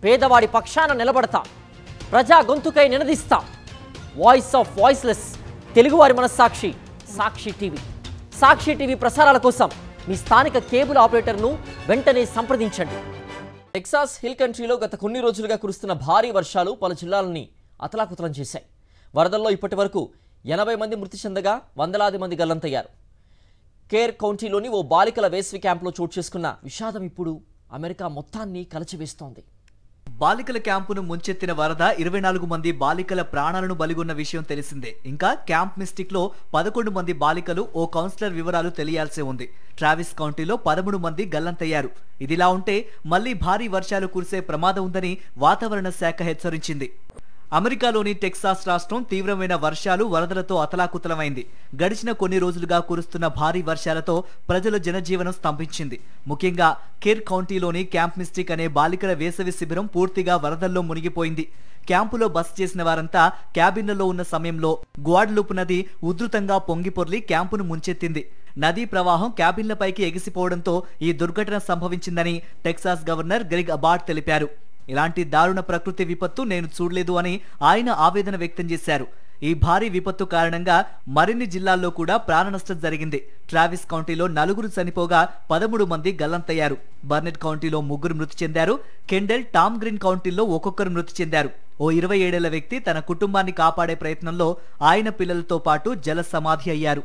పేదవాడి పక్షాన నిలబడతాం, ప్రజా గొంతుకై నినదిస్తాం. వాయిస్ ఆఫ్ వాయిస్లెస్, తెలుగువారి మనస్సాక్షి సాక్షి టీవీ. సాక్షి టీవీ ప్రసారాల కోసం మీ స్థానిక కేబుల్ ఆపరేటర్ను వెంటనే సంప్రదించండి. టెక్సాస్ హిల్ కంట్రీలో గత కొన్ని రోజులుగా కురుస్తున్న భారీ వర్షాలు పలు జిల్లాలని అతలాకుతలం చేశాయి. వరదల్లో ఇప్పటి వరకు 80 మంది మృతి చెందగా వందలాది మంది గల్లంతయ్యారు. కేర్ కౌంటీలోని ఓ బాలికల వేసవి క్యాంపులో చోటు చేసుకున్న విషాదం ఇప్పుడు అమెరికా మొత్తాన్ని కలచివేస్తోంది. బాలికల క్యాంపును ముంచెత్తిన వరద 24 మంది బాలికల ప్రాణాలను బలిగొన్న విషయం తెలిసిందే. ఇంకా క్యాంప్ మిస్టిక్ లో 11 మంది బాలికలు, ఓ కౌన్సిలర్ వివరాలు తెలియాల్సి ఉంది. ట్రావిస్ కౌంటీలో 13 మంది గల్లంతయ్యారు. ఇదిలా ఉంటే మళ్లీ భారీ వర్షాలు కురిసే ప్రమాదం ఉందని వాతావరణ శాఖ హెచ్చరించింది. అమెరికాలోని టెక్సాస్ రాష్ట్రం తీవ్రమైన వర్షాలు, వరదలతో అతలాకుతలమైంది. గడిచిన కొన్ని రోజులుగా కురుస్తున్న భారీ వర్షాలతో ప్రజల జనజీవనం స్తంభించింది. ముఖ్యంగా కేర్ కౌంటీలోని క్యాంప్ మిస్టిక్ అనే బాలికల వేసవి శిబిరం పూర్తిగా వరదల్లో మునిగిపోయింది. క్యాంపులో బస చేసిన వారంతా క్యాబిన్లలో ఉన్న సమయంలో గ్వాడలుపు నది ఉధృతంగా పొంగిపొర్లి క్యాంపును ముంచెత్తింది. నదీ ప్రవాహం క్యాబిన్లపైకి ఎగిసిపోవడంతో ఈ దుర్ఘటన సంభవించిందని టెక్సాస్ గవర్నర్ గ్రెగ్ అబాట్ తెలిపారు. ఇలాంటి దారుణ ప్రకృతి విపత్తు నేను చూడలేదు అని ఆయన ఆవేదన వ్యక్తం చేశారు. ఈ భారీ విపత్తు కారణంగా మరిన్ని జిల్లాల్లో కూడా ప్రాణ నష్టం జరిగింది. ట్రావిస్ కౌంటీలో 4 చనిపోగా 13 మంది గల్లంతయ్యారు. బర్నెట్ కౌంటీలో 3 మృతి చెందారు. కెండెల్, టామ్ గ్రీన్ కౌంటీల్లో ఒక్కొక్కరు మృతి చెందారు. ఓ 27 ఏళ్ల వ్యక్తి తన కుటుంబాన్ని కాపాడే ప్రయత్నంలో ఆయన పిల్లలతో పాటు జల సమాధి అయ్యారు.